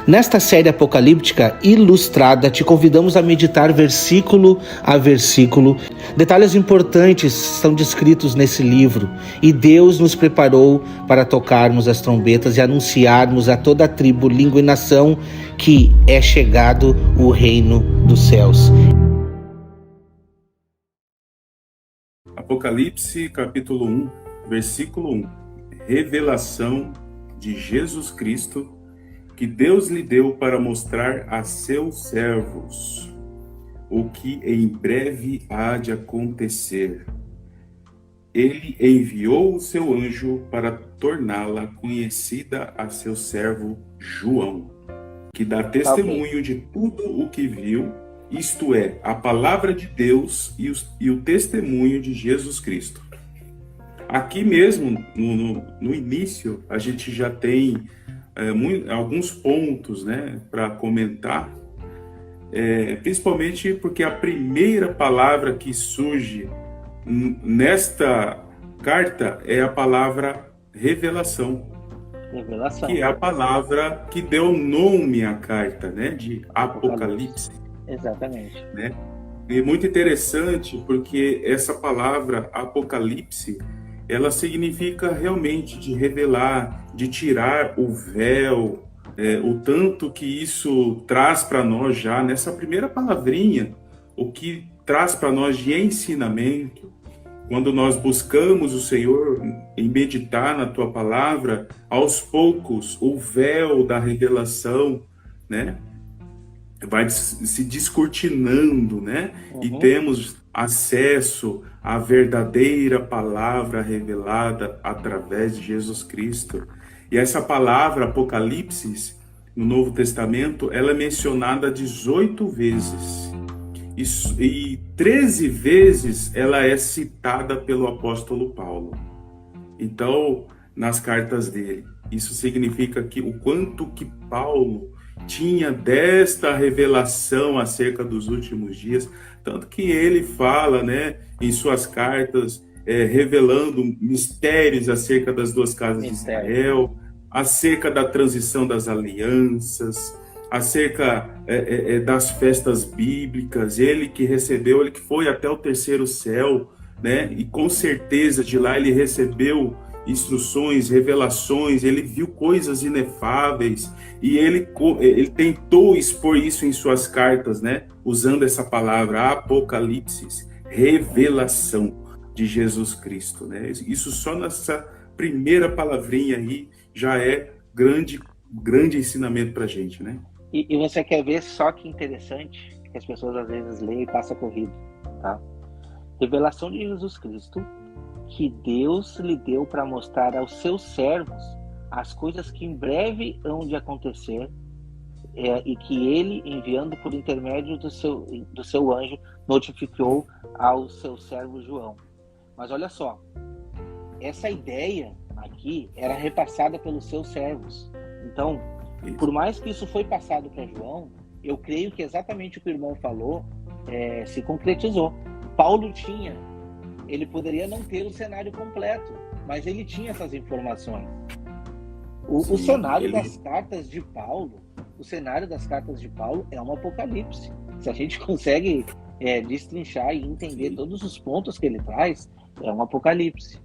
Nesta série apocalíptica ilustrada, te convidamos a meditar versículo a versículo. Detalhes importantes são descritos nesse livro e Deus nos preparou para tocarmos as trombetas e anunciarmos a toda a tribo, língua e nação que é chegado o reino dos céus. Apocalipse capítulo 1, versículo 1. Revelação de Jesus Cristo que Deus lhe deu para mostrar a seus servos o que em breve há de acontecer. Ele enviou o seu anjo para torná-la conhecida a seu servo João, que dá testemunho de tudo o que viu, isto é, a palavra de Deus e o testemunho de Jesus Cristo. Aqui mesmo, no início, a gente já tem alguns pontos, né, para comentar, principalmente porque a primeira palavra que surge nesta carta é a palavra revelação, que é a palavra que deu nome à carta, né, de Apocalipse. Exatamente. Né? E muito interessante porque essa palavra Apocalipse, ela significa realmente de revelar, de tirar o véu, o tanto que isso traz para nós já nessa primeira palavrinha, o que traz para nós de ensinamento, quando nós buscamos o Senhor em meditar na Tua Palavra, aos poucos o véu da revelação, né, vai se descortinando, né, e temos acesso à verdadeira palavra revelada através de Jesus Cristo. E essa palavra Apocalipse, no Novo Testamento, ela é mencionada 18 vezes. E 13 vezes ela é citada pelo apóstolo Paulo. Então, nas cartas dele. Isso significa que o quanto que Paulo tinha desta revelação acerca dos últimos dias, tanto que ele fala, né, em suas cartas, revelando mistérios acerca das duas casas de Israel, acerca da transição das alianças, acerca das festas bíblicas, ele que recebeu, ele que foi até o terceiro céu, né, e com certeza de lá ele recebeu instruções, revelações, ele viu coisas inefáveis e ele tentou expor isso em suas cartas, né? Usando essa palavra Apocalipse, revelação de Jesus Cristo, né? Isso só nessa primeira palavrinha aí já é grande ensinamento pra gente, né? E você quer ver só que interessante, que as pessoas às vezes leem e passam corrido, tá? Revelação de Jesus Cristo que Deus lhe deu para mostrar aos seus servos as coisas que em breve hão de acontecer, e que ele, enviando por intermédio do seu anjo, notificou ao seu servo João. Mas olha só, essa ideia aqui era repassada pelos seus servos. Então, por mais que isso foi passado para João, eu creio que exatamente o que o irmão falou se concretizou. Paulo ele poderia não ter o cenário completo, mas ele tinha essas informações. O cenário das cartas de Paulo, é um apocalipse. Se a gente consegue destrinchar e entender todos os pontos que ele traz, é um apocalipse.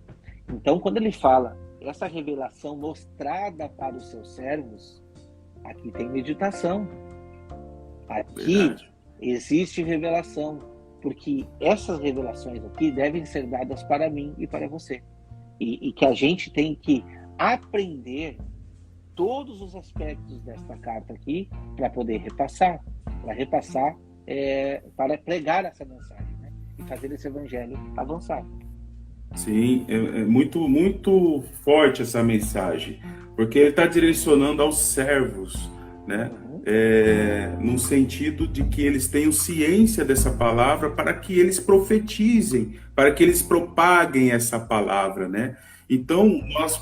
Então, quando ele fala essa revelação mostrada para os seus servos, aqui tem meditação. Aqui existe revelação. Porque essas revelações aqui devem ser dadas para mim e para você. E que a gente tem que aprender todos os aspectos desta carta aqui para poder repassar. Para pregar essa mensagem, né? E fazer esse evangelho avançar. Sim, é muito, muito forte essa mensagem. Porque ele está direcionando aos servos, né? No sentido de que eles tenham ciência dessa palavra para que eles profetizem, para que eles propaguem essa palavra, né? Então, nós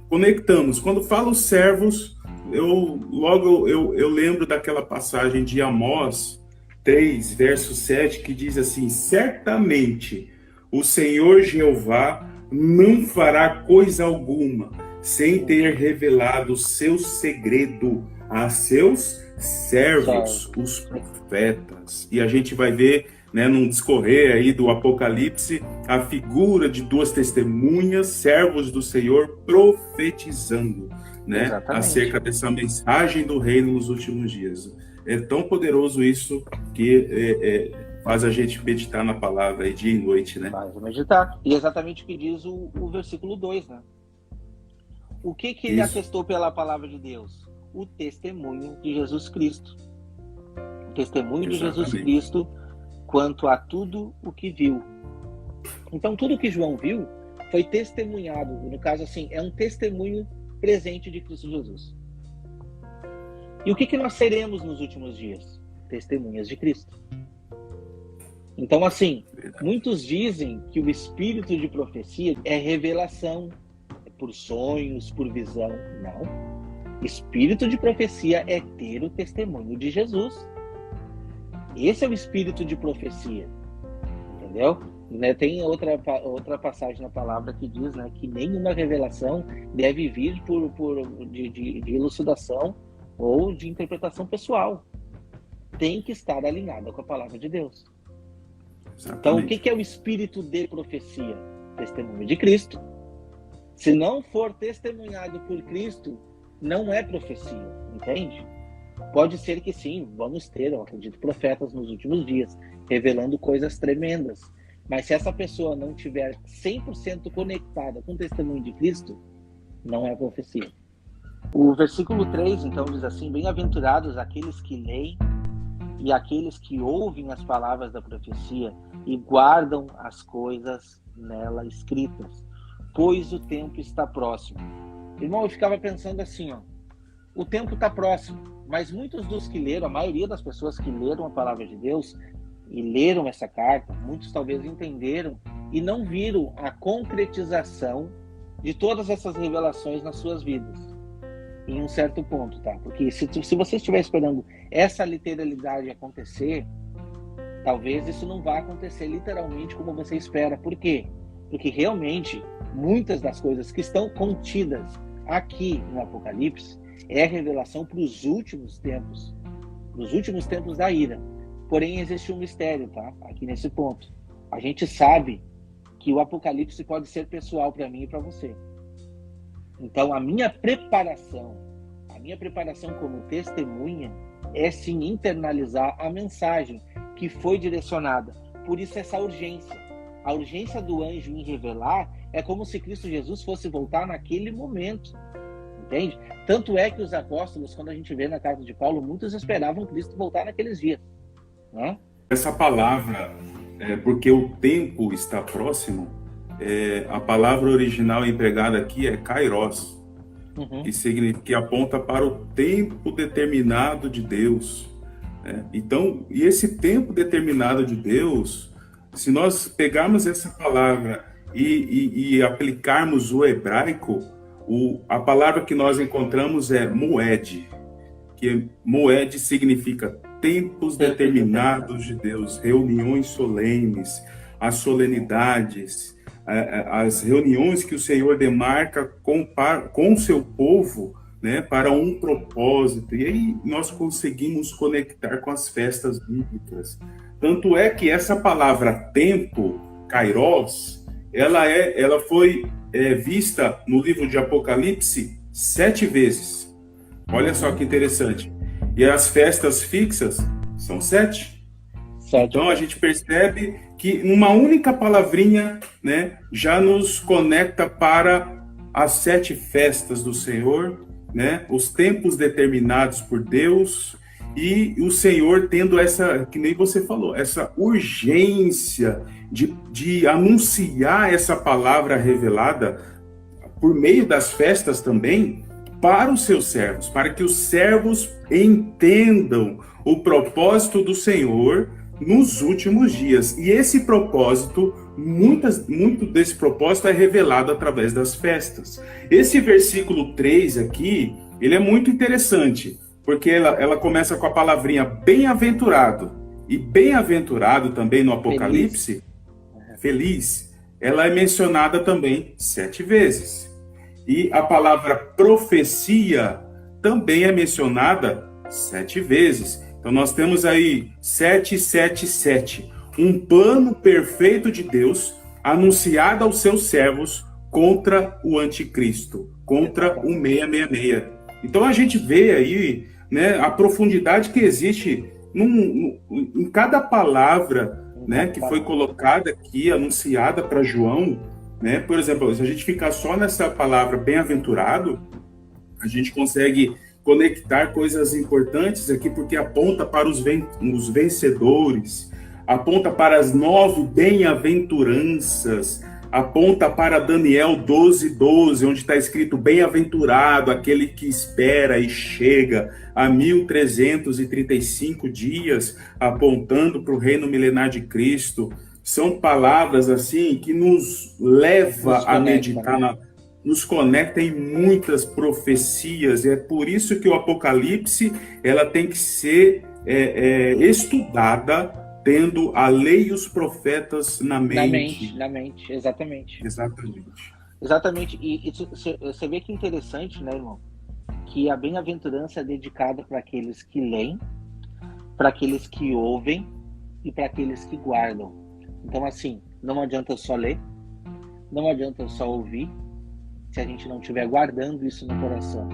conectamos. Quando falo servos, eu lembro daquela passagem de Amós 3, verso 7, que diz assim: certamente o Senhor Jeová não fará coisa alguma sem ter revelado o seu segredo a seus servos, os profetas. E a gente vai ver, né, num discorrer aí do Apocalipse, a figura de duas testemunhas, servos do Senhor, profetizando, né, acerca dessa mensagem do reino nos últimos dias. É tão poderoso isso que faz a gente meditar na palavra aí dia e noite, né? Faz meditar. E exatamente o que diz o versículo 2, né? O que ele atestou pela palavra de Deus? O testemunho de Jesus Cristo. O testemunho de Jesus Cristo quanto a tudo o que viu. Então, tudo que João viu foi testemunhado. No caso, assim, é um testemunho presente de Cristo Jesus. E o que nós seremos nos últimos dias? Testemunhas de Cristo. Então, assim, muitos dizem que o espírito de profecia é revelação, por sonhos, por visão. Não. Espírito de profecia é ter o testemunho de Jesus. Esse é o espírito de profecia. Entendeu? Né? Tem outra passagem na palavra que diz, né, que nenhuma revelação deve vir de elucidação ou de interpretação pessoal. Tem que estar alinhada com a palavra de Deus. Exatamente. Então, o que é o espírito de profecia? Testemunho de Cristo. Se não for testemunhado por Cristo, não é profecia, entende? Pode ser que sim, vamos ter, eu acredito, profetas nos últimos dias, revelando coisas tremendas. Mas se essa pessoa não estiver 100% conectada com o testemunho de Cristo, não é profecia. O versículo 3, então, diz assim: bem-aventurados aqueles que leem e aqueles que ouvem as palavras da profecia e guardam as coisas nela escritas, pois o tempo está próximo. Irmão, eu ficava pensando assim, ó, o tempo está próximo, mas muitos dos que leram, a maioria das pessoas que leram a palavra de Deus e leram essa carta, muitos talvez entenderam e não viram a concretização de todas essas revelações nas suas vidas, em um certo ponto, tá? Porque se você estiver esperando essa literalidade acontecer, talvez isso não vá acontecer literalmente como você espera. Por quê? Porque realmente muitas das coisas que estão contidas aqui no Apocalipse é revelação para os últimos tempos da ira. Porém, existe um mistério, tá? Aqui nesse ponto. A gente sabe que o Apocalipse pode ser pessoal para mim e para você. Então, a minha preparação como testemunha é sim internalizar a mensagem que foi direcionada. Por isso essa urgência. A urgência do anjo em revelar é como se Cristo Jesus fosse voltar naquele momento. Entende? Tanto é que os apóstolos, quando a gente vê na carta de Paulo, muitos esperavam Cristo voltar naqueles dias. Né? Essa palavra, porque o tempo está próximo, a palavra original empregada aqui é kairos, que significa, que aponta para o tempo determinado de Deus. Então, e esse tempo determinado de Deus, se nós pegarmos essa palavra e aplicarmos o hebraico, a palavra que nós encontramos é moed, que moed significa tempos determinados de Deus, reuniões solenes, as solenidades, as reuniões que o Senhor demarca com o seu povo, né, para um propósito. E aí nós conseguimos conectar com as festas bíblicas. Tanto é que essa palavra tempo, kairos, ela foi vista no livro de Apocalipse 7 vezes. Olha só que interessante. E as festas fixas são 7. Então a gente percebe que uma única palavrinha, né, já nos conecta para as 7 festas do Senhor, né, os tempos determinados por Deus, e o Senhor tendo essa, que nem você falou, essa urgência de anunciar essa palavra revelada por meio das festas também para os seus servos, para que os servos entendam o propósito do Senhor nos últimos dias. E esse propósito, muito desse propósito é revelado através das festas. Esse versículo 3 aqui, ele é muito interessante, porque ela começa com a palavrinha bem-aventurado, e bem-aventurado também no Apocalipse, feliz, ela é mencionada também 7 vezes. E a palavra profecia também é mencionada 7 vezes. Então nós temos aí 777, um plano perfeito de Deus anunciado aos seus servos contra o anticristo, contra o 666. Então a gente vê aí, né, a profundidade que existe em cada palavra, né, que foi colocada aqui, anunciada para João, né? Por exemplo, se a gente ficar só nessa palavra bem-aventurado, a gente consegue conectar coisas importantes aqui, porque aponta para os vencedores, aponta para as 9 bem-aventuranças, aponta para Daniel 12:12, onde está escrito bem-aventurado aquele que espera e chega a 1335 dias, apontando para o reino milenar de Cristo. São palavras assim que nos leva a meditar, nos conecta em muitas profecias. É por isso que o Apocalipse ela tem que ser estudada, tendo a lei e os profetas na mente. Na mente, exatamente. Exatamente. E você vê que interessante, né, irmão? Que a bem-aventurança é dedicada para aqueles que leem, para aqueles que ouvem e para aqueles que guardam. Então, assim, não adianta eu só ler, não adianta eu só ouvir, se a gente não estiver guardando isso no coração.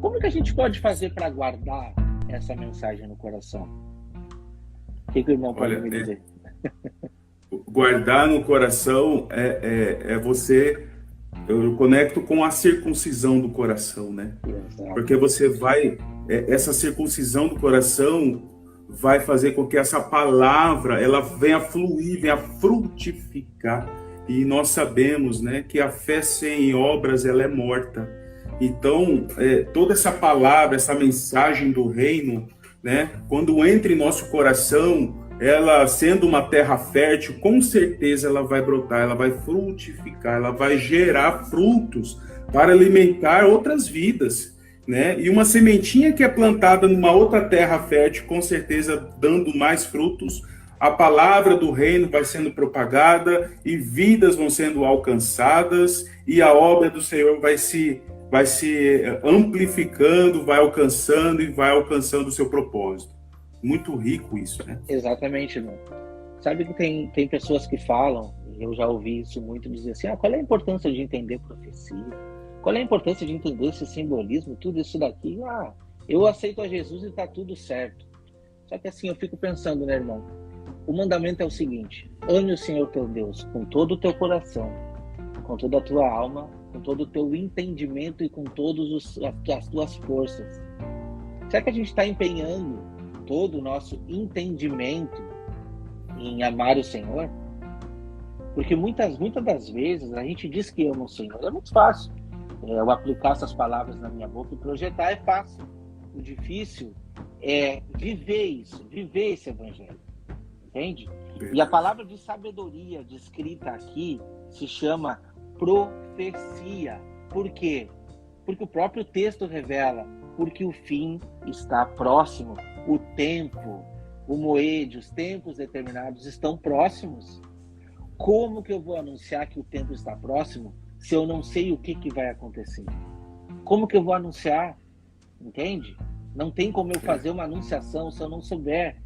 Como que a gente pode fazer para guardar essa mensagem no coração? O que o irmão pode me dizer? Guardar no coração você... Eu conecto com a circuncisão do coração, né? Exato. Porque você vai... essa circuncisão do coração vai fazer com que essa palavra ela venha fluir, venha frutificar. E nós sabemos, né, que a fé sem obras ela é morta. Então, toda essa palavra, essa mensagem do reino, né, quando entra em nosso coração, ela sendo uma terra fértil, com certeza ela vai brotar, ela vai frutificar, ela vai gerar frutos para alimentar outras vidas, né? E uma sementinha que é plantada numa outra terra fértil, com certeza dando mais frutos, a palavra do reino vai sendo propagada e vidas vão sendo alcançadas e a obra do Senhor vai se amplificando, vai alcançando o seu propósito. Muito rico isso, né? Exatamente, irmão. Sabe que tem pessoas que falam, eu já ouvi isso muito, dizer assim, qual é a importância de entender profecia? Qual é a importância de entender esse simbolismo, tudo isso daqui? Eu aceito a Jesus e está tudo certo. Só que assim, eu fico pensando, né, irmão? O mandamento é o seguinte: ame o Senhor teu Deus com todo o teu coração, com toda a tua alma, com todo o teu entendimento e com todas as tuas forças. Será que a gente está empenhando todo o nosso entendimento em amar o Senhor? Porque muitas das vezes a gente diz que ama o Senhor. É muito fácil. Eu aplicar essas palavras na minha boca e projetar é fácil. O difícil é viver isso, viver esse evangelho. Entende? E a palavra de sabedoria descrita aqui se chama profecia. Por quê? Porque o próprio texto revela, porque o fim está próximo. O tempo, o moede, os tempos determinados estão próximos. Como que eu vou anunciar que o tempo está próximo se eu não sei o que vai acontecer? Como que eu vou anunciar? Entende? Não tem como eu fazer uma anunciação se eu não souber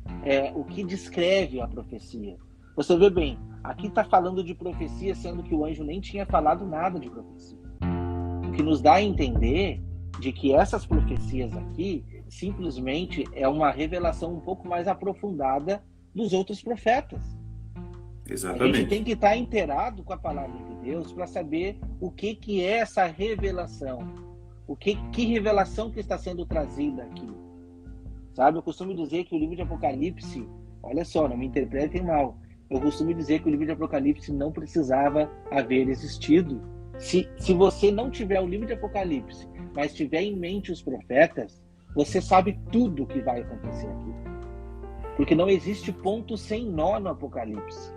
o que descreve a profecia. Você vê bem, aqui está falando de profecia, sendo que o anjo nem tinha falado nada de profecia. O que nos dá a entender de que essas profecias aqui simplesmente é uma revelação um pouco mais aprofundada dos outros profetas. Exatamente. A gente tem que estar inteirado com a palavra de Deus para saber o que é essa revelação. Que revelação que está sendo trazida aqui. Sabe, eu costumo dizer que o livro de Apocalipse, olha só, não me interpretem mal, eu costumo dizer que o livro de Apocalipse não precisava haver existido. Se você não tiver o livro de Apocalipse, mas tiver em mente os profetas, você sabe tudo o que vai acontecer aqui. Porque não existe ponto sem nó no Apocalipse.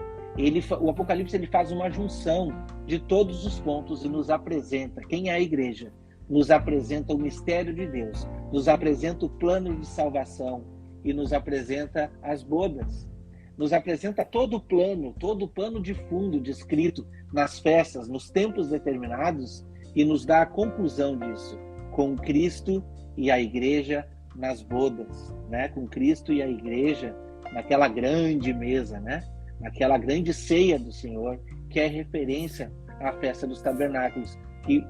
O Apocalipse ele faz uma junção de todos os pontos e nos apresenta quem é a igreja, nos apresenta o mistério de Deus, nos apresenta o plano de salvação e nos apresenta as bodas. Nos apresenta todo o pano de fundo descrito nas festas, nos tempos determinados, e nos dá a conclusão disso, com Cristo e a igreja nas bodas, né? Com Cristo e a igreja naquela grande mesa, né? Naquela grande ceia do Senhor, que é referência à festa dos tabernáculos, que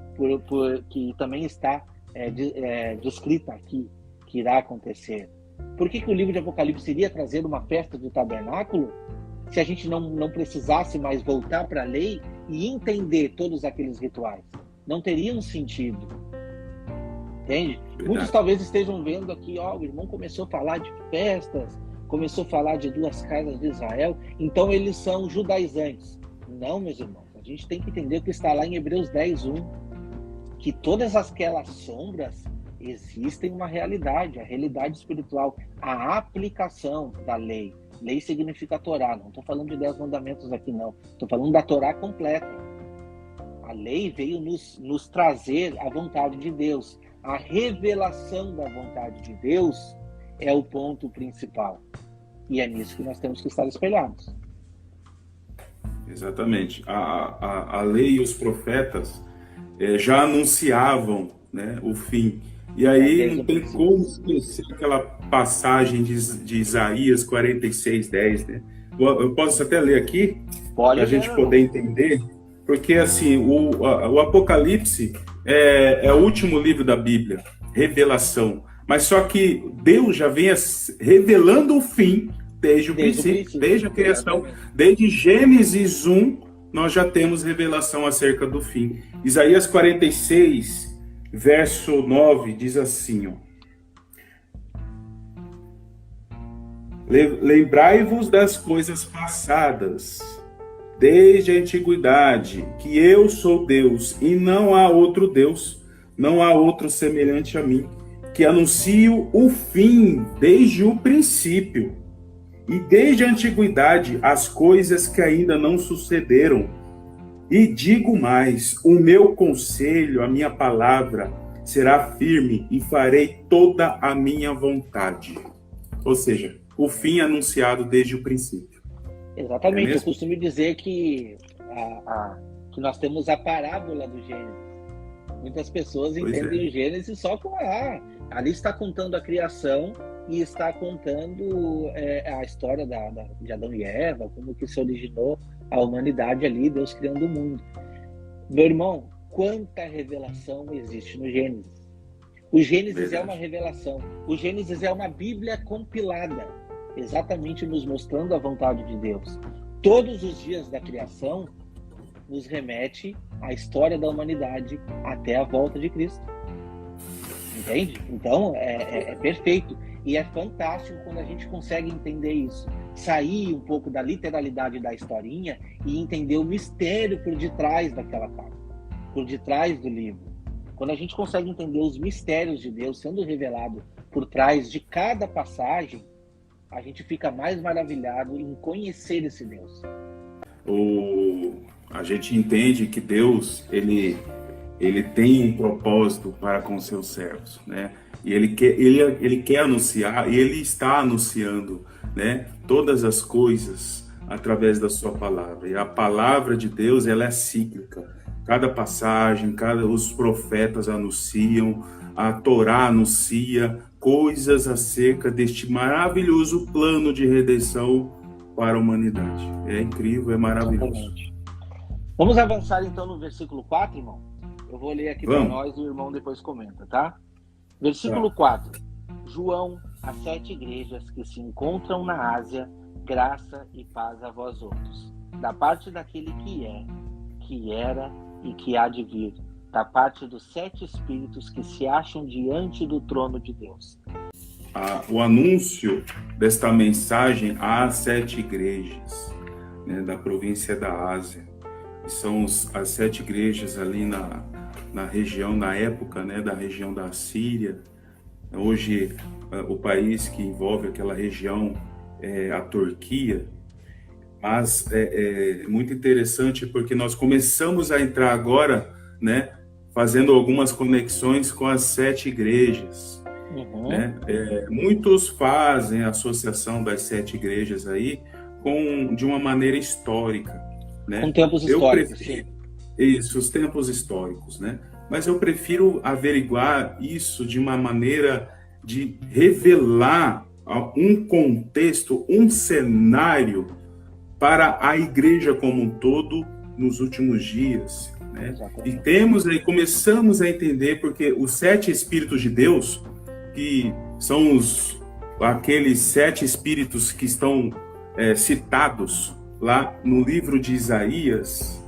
também está descrita aqui, que irá acontecer. Por que o livro de Apocalipse iria trazer uma festa do tabernáculo se a gente não precisasse mais voltar para a lei e entender todos aqueles rituais? Não teria um sentido. Entende? Verdade. Muitos talvez estejam vendo aqui, o irmão começou a falar de festas, começou a falar de 2 casas de Israel, então eles são judaizantes. Não, meus irmãos, a gente tem que entender o que está lá em Hebreus 10:1, que todas aquelas sombras existem uma realidade, a realidade espiritual, a aplicação da lei. Lei significa Torá, não estou falando de 10 mandamentos aqui não, estou falando da Torá completa. A lei veio nos trazer a vontade de Deus. A revelação da vontade de Deus é o ponto principal. E é nisso que nós temos que estar espelhados. Exatamente. A lei e os profetas já anunciavam, né, o fim. E aí não tem como esquecer aquela passagem de Isaías 46:10, né? Eu posso até ler aqui, para a gente poder entender, porque assim, o Apocalipse é o último livro da Bíblia, revelação. Mas só que Deus já vem revelando o fim desde o princípio, desde a criação, desde Gênesis 1, nós já temos revelação acerca do fim. Isaías 46, verso 9, diz assim, ó: Lembrai-vos das coisas passadas, desde a antiguidade, que eu sou Deus, e não há outro Deus, não há outro semelhante a mim, que anuncio o fim desde o princípio, e desde a antiguidade as coisas que ainda não sucederam. E digo mais, o meu conselho, a minha palavra, será firme e farei toda a minha vontade. Ou seja, o fim anunciado desde o princípio. Exatamente, eu costumo dizer que nós temos a parábola do Gênesis. Muitas pessoas entendem o Gênesis só com ali está contando a criação e está contando a história de Adão e Eva, como que se originou a humanidade ali, Deus criando o mundo. Meu irmão, quanta revelação existe no Gênesis. O Gênesis é uma revelação. O Gênesis é uma Bíblia compilada, exatamente nos mostrando a vontade de Deus. Todos os dias da criação nos remete à história da humanidade até a volta de Cristo. Entende? Então, é perfeito. E é fantástico quando a gente consegue entender isso. Sair um pouco da literalidade da historinha e entender o mistério por detrás daquela carta, por detrás do livro. Quando a gente consegue entender os mistérios de Deus sendo revelado por trás de cada passagem, a gente fica mais maravilhado em conhecer esse Deus. A gente entende que Deus, ele tem um propósito para com seus servos, né? E ele quer anunciar, e ele está anunciando, né, todas as coisas através da sua palavra. E a palavra de Deus, ela é cíclica. Cada passagem, os profetas anunciam, a Torá anuncia coisas acerca deste maravilhoso plano de redenção para a humanidade. É incrível, é maravilhoso. Exatamente. Vamos avançar então no versículo 4, irmão? Eu vou ler aqui para nós e o irmão depois comenta, tá? Versículo 4. João, as 7 igrejas que se encontram na Ásia, graça e paz a vós outros. Da parte daquele que é, que era e que há de vir. Da parte dos 7 espíritos que se acham diante do trono de Deus. O anúncio desta mensagem às 7 igrejas, né, da província da Ásia. São as 7 igrejas ali na região, na época, né, da região da Síria. Hoje, o país que envolve aquela região é a Turquia. Mas é muito interessante porque nós começamos a entrar agora, né, fazendo algumas conexões com as 7 igrejas. Uhum. Né? Muitos fazem a associação das 7 igrejas aí de uma maneira histórica. Né? Com tempos históricos, sim. Isso, os tempos históricos, né? mas eu prefiro averiguar isso de uma maneira de revelar um contexto, um cenário para a igreja como um todo nos últimos dias, né? E começamos a entender porque os 7 Espíritos de Deus, que são aqueles 7 Espíritos que estão citados lá no livro de Isaías,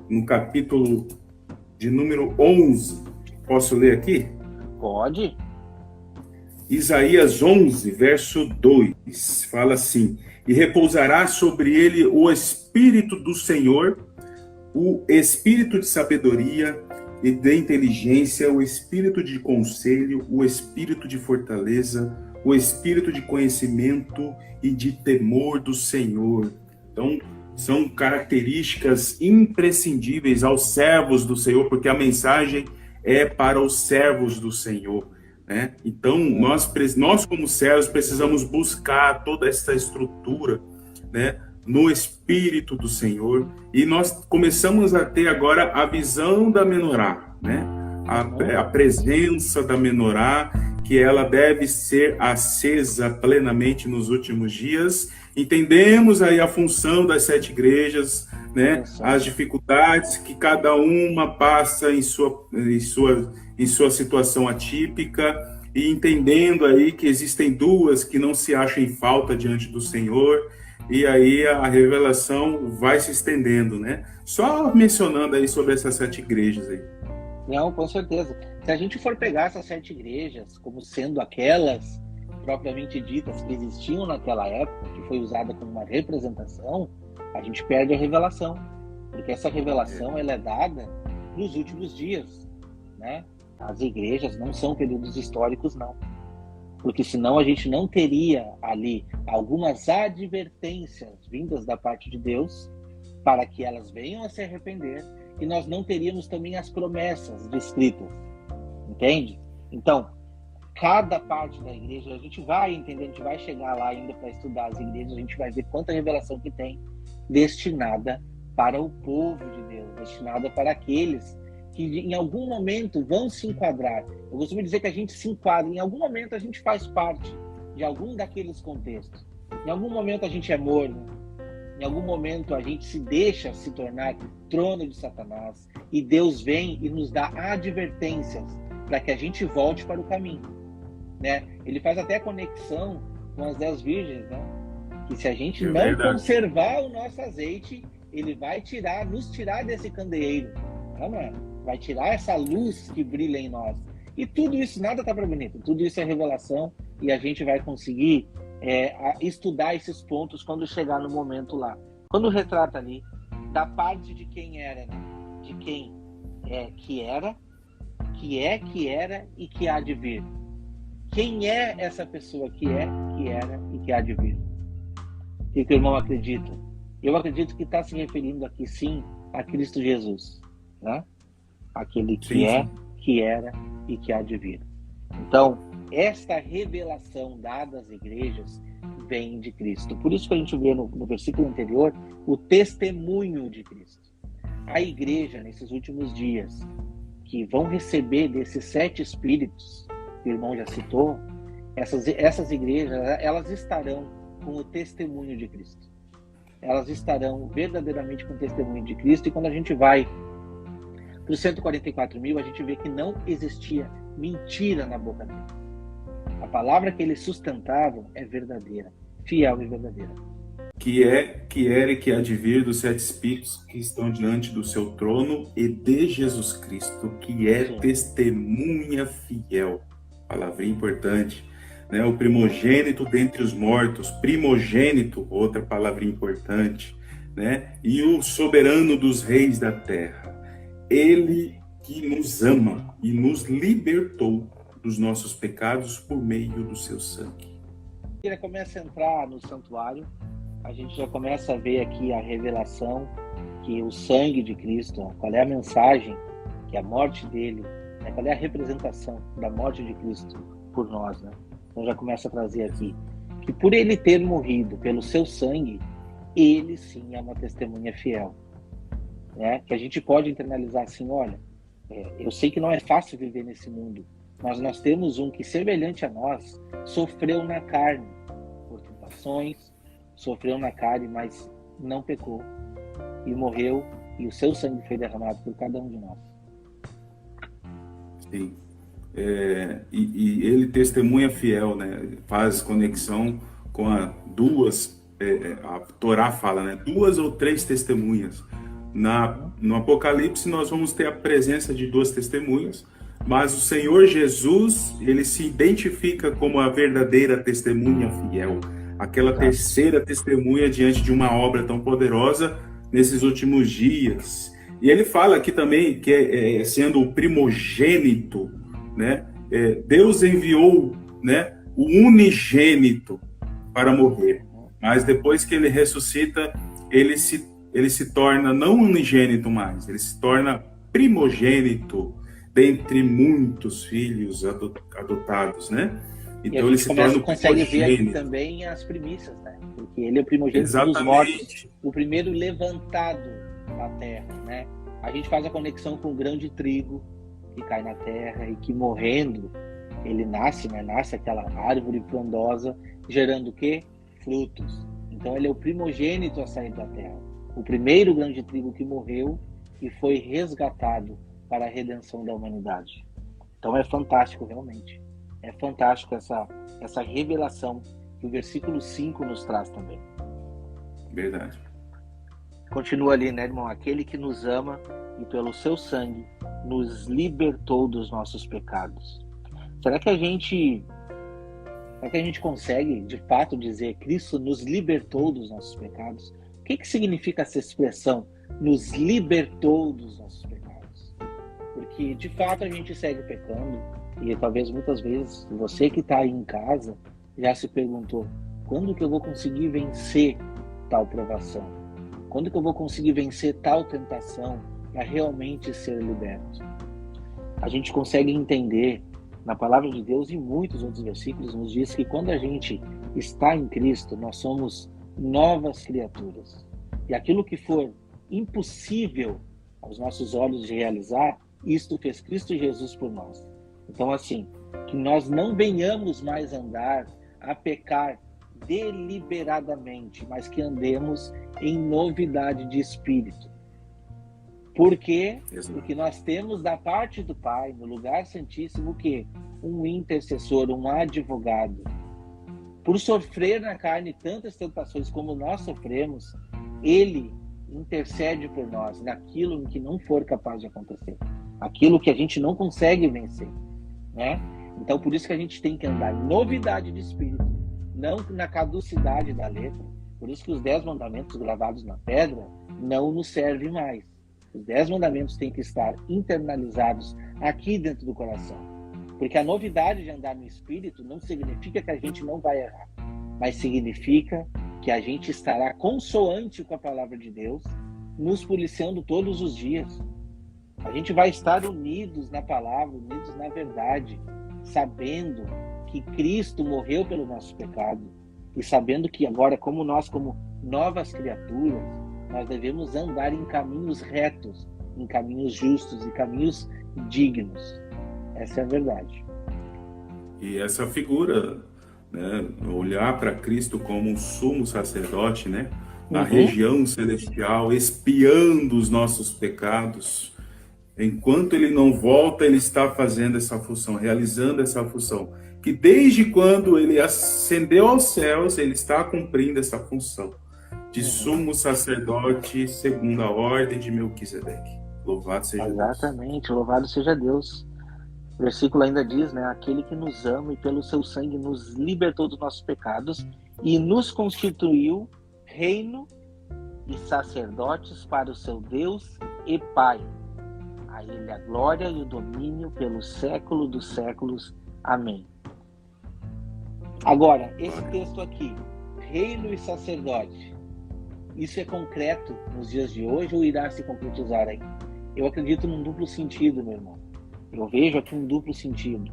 no capítulo de número 11. Posso ler aqui? Pode. Isaías 11, verso 2, fala assim: e repousará sobre ele o Espírito do Senhor, o Espírito de sabedoria e de inteligência, o Espírito de conselho, o Espírito de fortaleza, o Espírito de conhecimento e de temor do Senhor. Então, são características imprescindíveis aos servos do Senhor, porque a mensagem é para os servos do Senhor, né? Então, nós como servos precisamos buscar toda essa estrutura, né, no Espírito do Senhor, e nós começamos a ter agora a visão da menorá, né? A presença da menorá, que ela deve ser acesa plenamente nos últimos dias. Entendemos aí a função das 7 igrejas, né? As dificuldades que cada uma passa em sua situação atípica, e entendendo aí que existem 2 que não se acham em falta diante do Senhor, e aí a revelação vai se estendendo, né? Só mencionando aí sobre essas 7 igrejas aí. Não, com certeza. Se a gente for pegar essas 7 igrejas como sendo aquelas propriamente ditas que existiam naquela época, que foi usada como uma representação, a gente perde a revelação, porque essa revelação ela é dada nos últimos dias, né? As igrejas não são períodos históricos, não, porque senão a gente não teria ali algumas advertências vindas da parte de Deus para que elas venham a se arrepender, e nós não teríamos também as promessas descritas, entende? Então, cada parte da igreja, a gente vai entender, a gente vai chegar lá ainda para estudar as igrejas, a gente vai ver quanta revelação que tem destinada para o povo de Deus, destinada para aqueles que em algum momento vão se enquadrar. Eu costumo dizer que a gente se enquadra, em algum momento a gente faz parte de algum daqueles contextos. Em algum momento a gente é morno, em algum momento a gente se deixa se tornar trono de Satanás, e Deus vem e nos dá advertências para que a gente volte para o caminho, né? Ele faz até a conexão com as 10 virgens, né? Que se a gente não conservar o nosso azeite, ele vai nos tirar desse candeeiro, não é? Vai tirar essa luz que brilha em nós. E tudo isso, nada está para bonito, tudo isso é revelação, e a gente vai conseguir estudar esses pontos quando chegar no momento lá. Quando retrata ali da parte de quem era, né? De quem que era, que era e que há de vir. Quem é essa pessoa que é, que era e que há de vir? O que o irmão acredita? Eu acredito que está se referindo aqui, sim, a Cristo Jesus, né? Aquele que é, que era e que há de vir. Então, esta revelação dada às igrejas vem de Cristo. Por isso que a gente vê no versículo anterior o testemunho de Cristo. A igreja, nesses últimos dias, que vão receber desses 7 espíritos que o irmão já citou, essas igrejas, elas estarão com o testemunho de Cristo. Elas estarão verdadeiramente com o testemunho de Cristo. E quando a gente vai para os 144.000, a gente vê que não existia mentira na boca dele. A palavra que eles sustentavam é verdadeira, fiel e verdadeira. Que é, que era e que há de vir dos 7 espíritos que estão diante do seu trono e de Jesus Cristo, que é testemunha fiel. Palavrinha importante, né? O primogênito dentre os mortos, primogênito, outra palavrinha importante, né? E o soberano dos reis da terra. Ele que nos ama e nos libertou dos nossos pecados por meio do seu sangue. Ele começa a entrar no santuário, a gente já começa a ver aqui a revelação que o sangue de Cristo, qual é a mensagem, que a morte dele, né, qual é a representação da morte de Cristo por nós, né? Então já começa a trazer aqui que por ele ter morrido pelo seu sangue, ele sim é uma testemunha fiel, né? Que a gente pode internalizar assim, olha, Eu sei que não é fácil viver nesse mundo, mas nós temos um que, semelhante a nós, sofreu na carne, por tentações, sofreu na carne, mas não pecou, e morreu, e o seu sangue foi derramado por cada um de nós. Sim. E ele testemunha fiel, né? Faz conexão com a Torá fala, né? 2 ou 3 testemunhas. No Apocalipse nós vamos ter a presença de 2 testemunhas, mas o Senhor Jesus, ele se identifica como a verdadeira testemunha fiel, aquela terceira testemunha diante de uma obra tão poderosa nesses últimos dias. E ele fala aqui também que sendo o primogênito, né? Deus enviou, né, o unigênito para morrer, mas depois que ele ressuscita, ele se torna não unigênito mais, ele se torna primogênito dentre muitos filhos adotados, né? Então ele se torna o consegue ver aqui também as primícias, né? Porque ele é o primogênito dos mortos, o primeiro levantado da terra, né? A gente faz a conexão com o grão de trigo que cai na terra e que morrendo ele nasce, né? Nasce aquela árvore frondosa, gerando o quê? Frutos. Então ele é o primogênito a sair da terra, o primeiro grão de trigo que morreu e foi resgatado para a redenção da humanidade. Então é fantástico, realmente. É fantástico essa revelação que o versículo 5 nos traz também. Verdade. Continua ali, né, irmão? Aquele que nos ama e pelo seu sangue nos libertou dos nossos pecados. Será que a gente consegue, de fato, dizer Cristo nos libertou dos nossos pecados? O que significa essa expressão, nos libertou dos nossos pecados? Porque, de fato, a gente segue pecando e talvez muitas vezes você que está aí em casa já se perguntou: quando que eu vou conseguir vencer tal provação? Quando que eu vou conseguir vencer tal tentação para realmente ser liberto? A gente consegue entender na palavra de Deus, e muitos outros versículos nos diz que quando a gente está em Cristo, nós somos novas criaturas. E aquilo que for impossível aos nossos olhos de realizar, isto fez Cristo Jesus por nós. Então, assim, que nós não venhamos mais andar a pecar deliberadamente, mas que andemos em novidade de espírito. Por quê? Porque nós temos da parte do Pai, no lugar santíssimo, o quê? Um intercessor, um advogado. Por sofrer na carne tantas tentações como nós sofremos, ele intercede por nós naquilo em que não for capaz de acontecer, aquilo que a gente não consegue vencer, né? Então, por isso que a gente tem que andar em novidade de espírito, não na caducidade da letra. Por isso que os 10 mandamentos gravados na pedra não nos servem mais. Os 10 mandamentos têm que estar internalizados aqui dentro do coração. Porque a novidade de andar no Espírito não significa que a gente não vai errar, mas significa que a gente estará consoante com a palavra de Deus, nos policiando todos os dias. A gente vai estar unidos na palavra, unidos na verdade, sabendo que Cristo morreu pelo nosso pecado e sabendo que agora, como nós, como novas criaturas, nós devemos andar em caminhos retos, em caminhos justos e caminhos dignos. Essa é a verdade. E essa figura, né, olhar para Cristo como um sumo sacerdote, né, na região celestial, expiando os nossos pecados, enquanto ele não volta, ele está fazendo essa função, realizando essa função, que desde quando ele ascendeu aos céus, ele está cumprindo essa função de sumo sacerdote segundo a ordem de Melquisedeque. Louvado seja Deus. Exatamente, louvado seja Deus. O versículo ainda diz, né, aquele que nos ama e pelo seu sangue nos libertou dos nossos pecados e nos constituiu reino e sacerdotes para o seu Deus e Pai. A ele a glória e o domínio pelo século dos séculos. Amém. Agora, esse texto aqui, reino e sacerdote, isso é concreto nos dias de hoje ou irá se concretizar ainda? Eu acredito num duplo sentido, meu irmão. Eu vejo aqui um duplo sentido.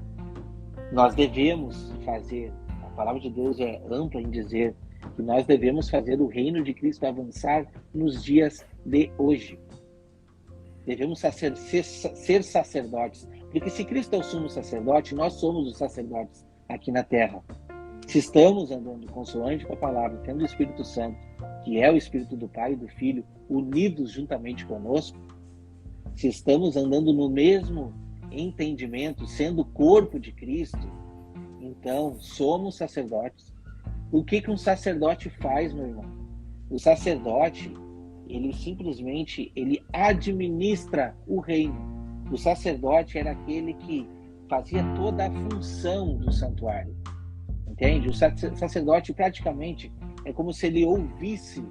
Nós devemos fazer, a palavra de Deus é ampla em dizer que nós devemos fazer o reino de Cristo avançar nos dias de hoje. Devemos ser sacerdotes. Porque se Cristo é o sumo sacerdote, nós somos os sacerdotes aqui na terra. Se estamos andando consoante com a palavra, tendo o Espírito Santo, que é o Espírito do Pai e do Filho, unidos juntamente conosco, se estamos andando no mesmo entendimento, sendo o corpo de Cristo, então somos sacerdotes. O que um sacerdote faz, meu irmão? O sacerdote, ele simplesmente administra o reino. O sacerdote era aquele que fazia toda a função do santuário. Entende? O sacerdote praticamente é como se ele ouvisse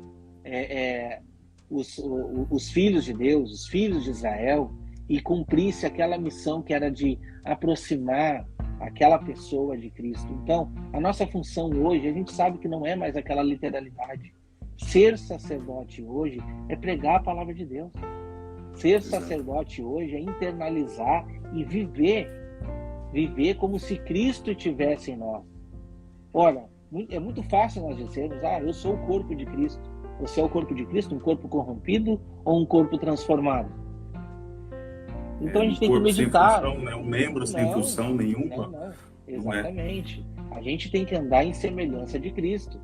os filhos de Deus, os filhos de Israel, e cumprisse aquela missão que era de aproximar aquela pessoa de Cristo. Então, a nossa função hoje, a gente sabe que não é mais aquela literalidade. Ser sacerdote hoje é pregar a palavra de Deus. Ser sacerdote hoje é internalizar e viver como se Cristo estivesse em nós. Ora, é muito fácil nós dizermos, eu sou o corpo de Cristo. Você é o corpo de Cristo, um corpo corrompido ou um corpo transformado? Então a gente tem que meditar. Sem função, né? Um membro sem função nenhuma. Não. Exatamente. A gente tem que andar em semelhança de Cristo.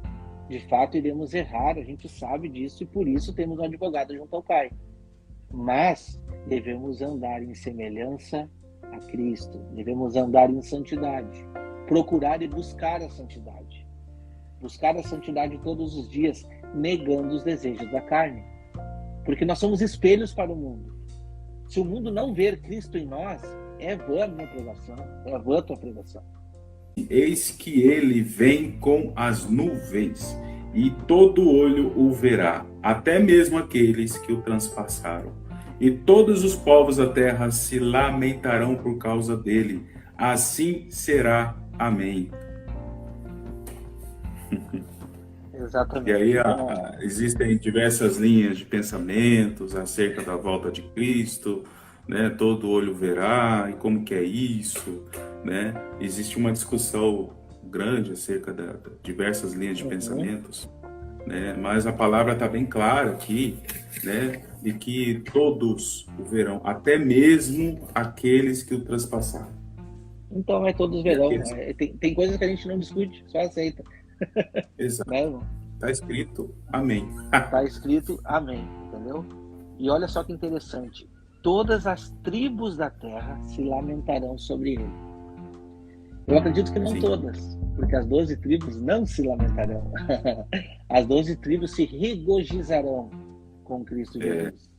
De fato, iremos errar, a gente sabe disso e por isso temos um advogado junto ao Pai. Mas devemos andar em semelhança a Cristo. Devemos andar em santidade. Procurar e buscar a santidade. Buscar a santidade todos os dias, negando os desejos da carne. Porque nós somos espelhos para o mundo. Se o mundo não ver Cristo em nós, é vã a minha pregação, é vã a tua pregação. Eis que ele vem com as nuvens, e todo olho o verá, até mesmo aqueles que o transpassaram. E todos os povos da terra se lamentarão por causa dele. Assim será. Amém. Exatamente. E aí existem diversas linhas de pensamentos acerca da volta de Cristo, né? Todo olho verá, e como que é isso, né? Existe uma discussão grande acerca de diversas linhas de pensamentos, né? Mas a palavra está bem clara aqui, né? De que todos o verão, até mesmo aqueles que o transpassaram. Então todos verão. Tem coisas que a gente não discute, só aceita. Exato. Está escrito amém. Está escrito amém, entendeu? E olha só que interessante. Todas as tribos da terra se lamentarão sobre ele. Eu acredito que não todas, porque as 12 tribos não se lamentarão. As 12 tribos se regozijarão com Cristo Jesus.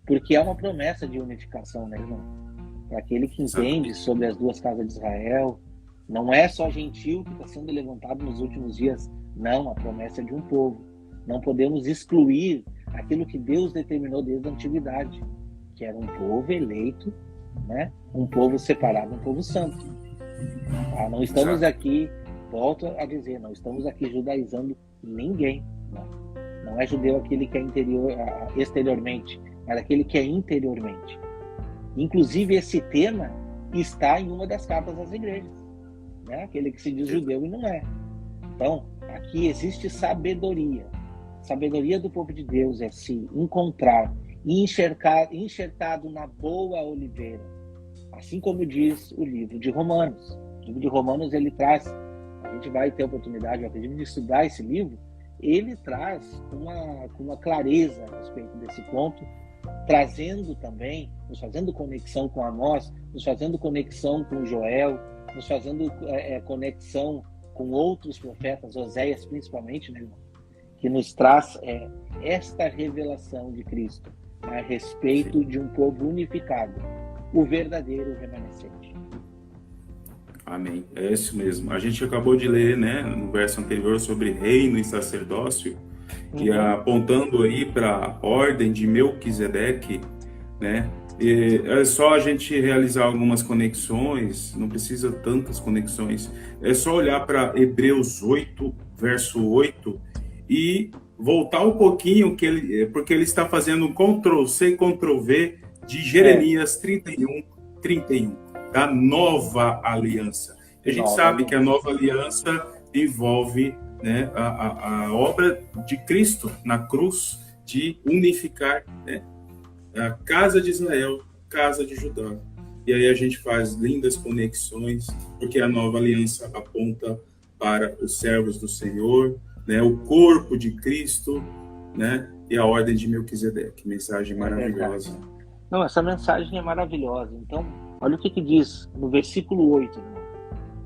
Porque é uma promessa de unificação, né, irmão? Para aquele que entende sobre as duas casas de Israel, não é só gentil que está sendo levantado nos últimos dias. Não, a promessa é de um povo. Não podemos excluir aquilo que Deus determinou desde a antiguidade, que era um povo eleito, né? Um povo separado, um povo santo. Não estamos aqui, volto a dizer, não estamos aqui judaizando ninguém. Não é judeu aquele que é exteriormente, mas aquele que é interiormente. Inclusive, esse tema está em uma das cartas das igrejas, né? Aquele que se diz judeu e não é. Então, aqui existe sabedoria. Sabedoria do povo de Deus é se encontrar e enxertado na boa oliveira. Assim como diz o livro de Romanos. O livro de Romanos, ele traz, a gente vai ter a oportunidade, eu acredito, de estudar esse livro, ele traz uma clareza a respeito desse ponto, trazendo também, nos fazendo conexão com Amós, nos fazendo conexão com Joel, nos fazendo conexão com outros profetas, Oséias principalmente, né, que nos traz esta revelação de Cristo a respeito de um povo unificado, o verdadeiro remanescente. Amém. É isso mesmo. A gente acabou de ler, né, no verso anterior sobre reino e sacerdócio, e apontando aí para a ordem de Melquisedeque, né? E é só a gente realizar algumas conexões, não precisa tantas conexões. É só olhar para Hebreus 8, verso 8, e voltar um pouquinho, porque ele está fazendo um Ctrl+C, Ctrl+V de Jeremias 31, da nova aliança. A gente sabe que a nova aliança envolve, né, a obra de Cristo na cruz de unificar, né, a casa de Israel, casa de Judá. E aí a gente faz lindas conexões, porque a nova aliança aponta para os servos do Senhor, né, o corpo de Cristo, né, e a ordem de Melquisedeque. Mensagem É verdade. maravilhosa. Não, essa mensagem é maravilhosa. Então, olha o que diz no versículo 8, irmão.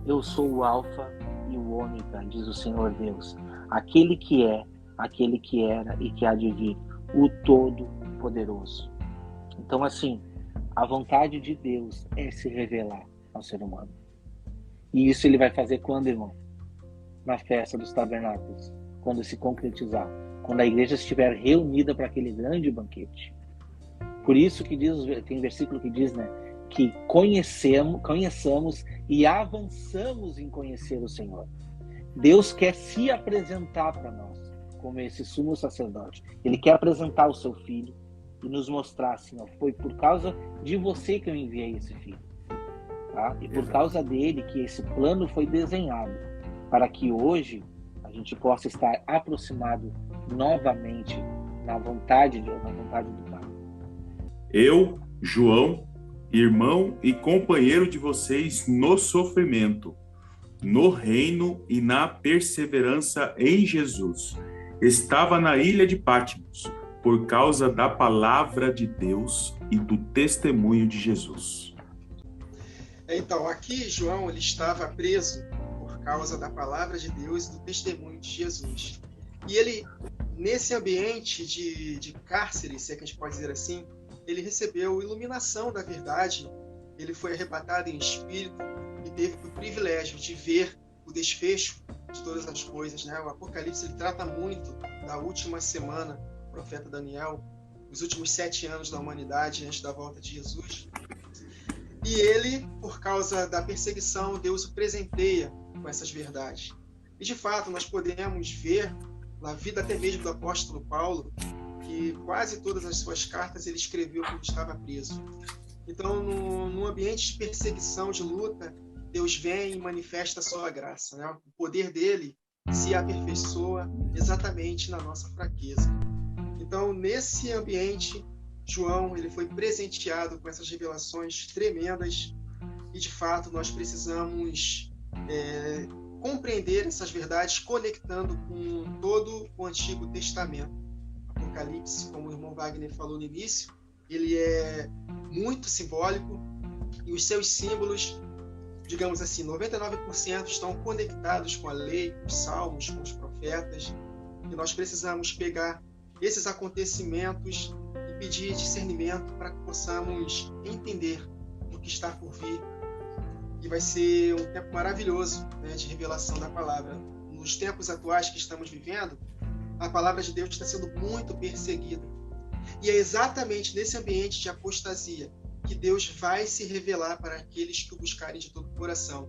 Eu sou o Alfa e o Ômega, diz o Senhor Deus, aquele que é, aquele que era e que há de vir, o Todo-Poderoso. Então, assim, a vontade de Deus é se revelar ao ser humano. E isso ele vai fazer quando, irmão? Na festa dos tabernáculos, quando se concretizar, quando a igreja estiver reunida para aquele grande banquete. Por isso que diz, tem versículo que diz, né, que conheçamos e avançamos em conhecer o Senhor. Deus quer se apresentar para nós como esse sumo sacerdote. Ele quer apresentar o seu filho e nos mostrar assim, ó, foi por causa de você que eu enviei esse filho. Tá? E por causa dele que esse plano foi desenhado para que hoje a gente possa estar aproximado novamente na vontade do Pai. Eu, João, irmão e companheiro de vocês no sofrimento, no reino e na perseverança em Jesus, estava na ilha de Patmos por causa da palavra de Deus e do testemunho de Jesus. Então, aqui João ele estava preso por causa da palavra de Deus e do testemunho de Jesus. E ele, nesse ambiente de cárcere, se é que a gente pode dizer assim, ele recebeu iluminação da verdade, ele foi arrebatado em espírito e teve o privilégio de ver o desfecho de todas as coisas, né? O Apocalipse ele trata muito da última semana, do profeta Daniel, os últimos 7 anos da humanidade antes da volta de Jesus. E ele, por causa da perseguição, Deus o presenteia com essas verdades. E de fato, nós podemos ver na vida até mesmo do apóstolo Paulo, que quase todas as suas cartas ele escreveu quando estava preso. Então, num ambiente de perseguição, de luta, Deus vem e manifesta a sua graça, né? O poder dele se aperfeiçoa exatamente na nossa fraqueza. Então, nesse ambiente, João ele foi presenteado com essas revelações tremendas e, de fato, nós precisamos compreender essas verdades conectando com todo o Antigo Testamento. Apocalipse, como o irmão Wagner falou no início, ele é muito simbólico e os seus símbolos, digamos assim, 99% estão conectados com a lei, com os salmos, com os profetas, e nós precisamos pegar esses acontecimentos e pedir discernimento para que possamos entender o que está por vir. E vai ser um tempo maravilhoso, né, de revelação da palavra. Nos tempos atuais que estamos vivendo, a palavra de Deus está sendo muito perseguida. E é exatamente nesse ambiente de apostasia que Deus vai se revelar para aqueles que o buscarem de todo o coração.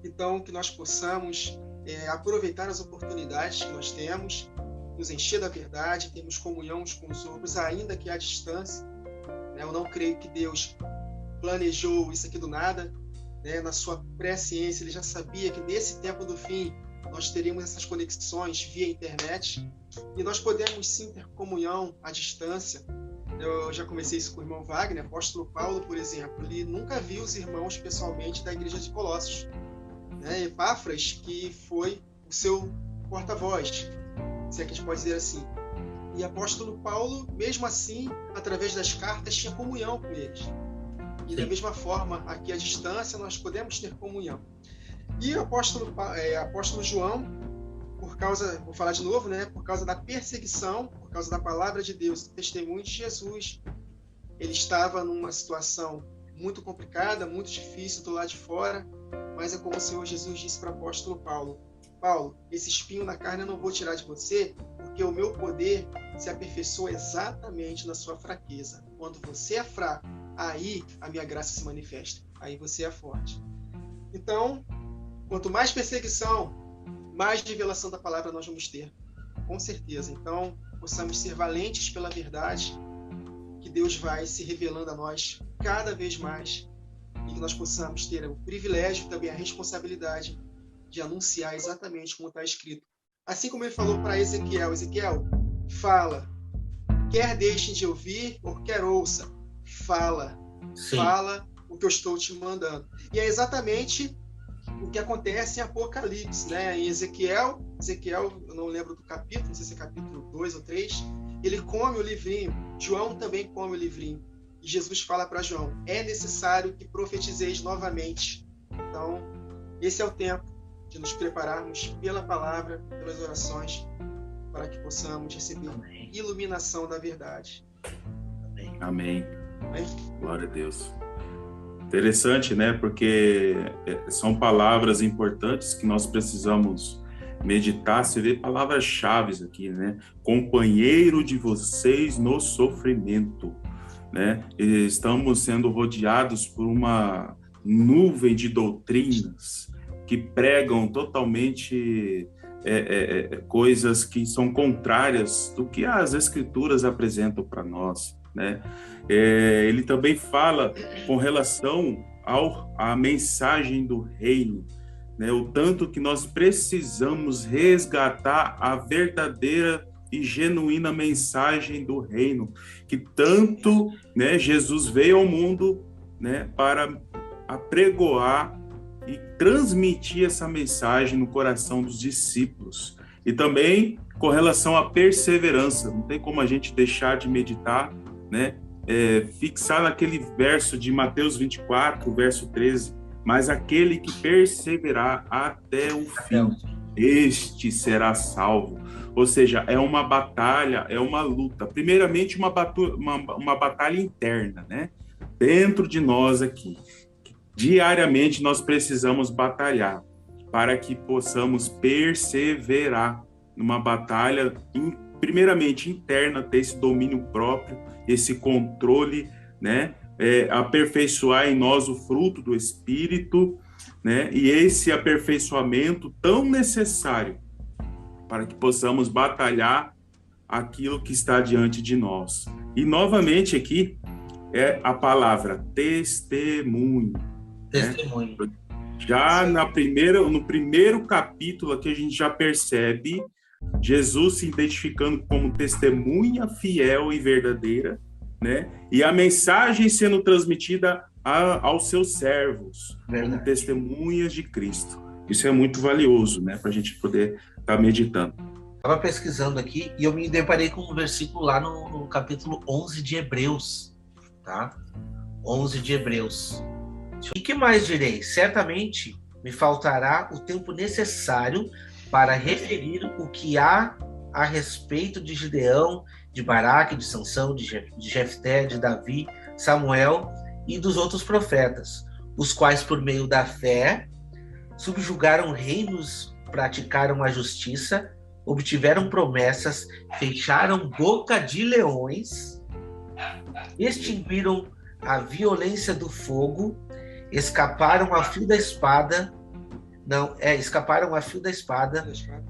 Então, que nós possamos aproveitar as oportunidades que nós temos, nos encher da verdade, termos comunhão uns com os outros, ainda que à distância. Eu não creio que Deus planejou isso aqui do nada. Na sua presciência, ele já sabia que nesse tempo do fim nós teríamos essas conexões via internet e nós podemos sim ter comunhão à distância. Eu já comecei isso com o irmão Wagner, apóstolo Paulo, por exemplo, ele nunca viu os irmãos pessoalmente da igreja de Colossos. Epáfras, que foi o seu porta-voz, se é que a gente pode dizer assim. E apóstolo Paulo, mesmo assim, através das cartas, tinha comunhão com eles. E da mesma forma, aqui à distância, nós podemos ter comunhão. E o apóstolo João, vou falar de novo, por causa da perseguição, por causa da palavra de Deus, do testemunho de Jesus, ele estava numa situação muito complicada, muito difícil do lado de fora, mas é como o Senhor Jesus disse para o apóstolo Paulo: Paulo, esse espinho na carne eu não vou tirar de você, porque o meu poder se aperfeiçoa exatamente na sua fraqueza. Quando você é fraco, aí a minha graça se manifesta, aí você é forte. Então, quanto mais perseguição, mais revelação da palavra nós vamos ter, com certeza. Então, possamos ser valentes pela verdade, que Deus vai se revelando a nós cada vez mais, e que nós possamos ter o privilégio e também a responsabilidade de anunciar exatamente como está escrito. Assim como ele falou para Ezequiel: Ezequiel, fala quer deixem de ouvir, ou quer ouça, fala. Sim. Fala o que eu estou te mandando. E é exatamente o que acontece em Apocalipse, né? Em Ezequiel, eu não lembro do capítulo, não sei se é capítulo 2 ou 3, ele come o livrinho, João também come o livrinho. E Jesus fala para João, é necessário que profetizeis novamente. Então, esse é o tempo de nos prepararmos pela palavra, pelas orações, para que possamos receber iluminação da verdade. Amém. Amém? Glória a Deus. Interessante, né? Porque são palavras importantes que nós precisamos meditar. Você vê palavras-chave aqui, né? Companheiro de vocês no sofrimento, né? E estamos sendo rodeados por uma nuvem de doutrinas que pregam totalmente coisas que são contrárias do que as Escrituras apresentam para nós, né? Ele também fala com relação à mensagem do reino, né? O tanto que nós precisamos resgatar a verdadeira e genuína mensagem do reino, que tanto, né, Jesus veio ao mundo, né, para apregoar e transmitir essa mensagem no coração dos discípulos. E também com relação à perseverança, não tem como a gente deixar de meditar, né, fixar naquele verso de Mateus 24, verso 13, mas aquele que perseverar até o fim, este será salvo. Ou seja, é uma batalha, é uma luta. Primeiramente, uma batalha interna, né? Dentro de nós aqui. Diariamente nós precisamos batalhar para que possamos perseverar numa batalha, primeiramente interna, ter esse domínio próprio, esse controle, né? Aperfeiçoar em nós o fruto do Espírito, né? E esse aperfeiçoamento tão necessário para que possamos batalhar aquilo que está diante de nós. E novamente aqui é a palavra testemunho. Testemunho. Né? Já no primeiro capítulo aqui a gente já percebe Jesus se identificando como testemunha fiel e verdadeira, né? E a mensagem sendo transmitida aos seus servos, como testemunhas de Cristo. Isso é muito valioso, né? Para a gente poder estar meditando. Estava pesquisando aqui e eu me deparei com um versículo lá no capítulo 11 de Hebreus, tá? 11 de Hebreus. E que mais direi? Certamente me faltará o tempo necessário para referir o que há a respeito de Gideão, de Baraque, de Sansão, de Jefté, de Davi, Samuel e dos outros profetas, os quais por meio da fé subjugaram reinos, praticaram a justiça, obtiveram promessas, fecharam boca de leões, extinguiram a violência do fogo, escaparam a fio da espada,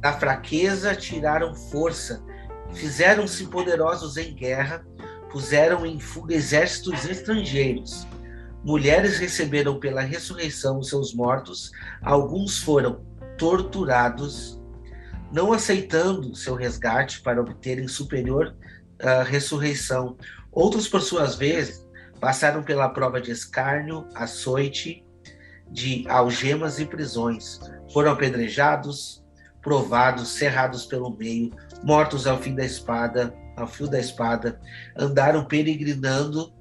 da fraqueza tiraram força, fizeram-se poderosos em guerra, puseram em fuga exércitos estrangeiros. Mulheres receberam pela ressurreição os seus mortos, alguns foram torturados, não aceitando seu resgate para obterem superior ressurreição. Outros, por suas vezes, passaram pela prova de escárnio, açoite, de algemas e prisões. Foram apedrejados, provados, cerrados pelo meio, mortos ao fio da espada, andaram peregrinando,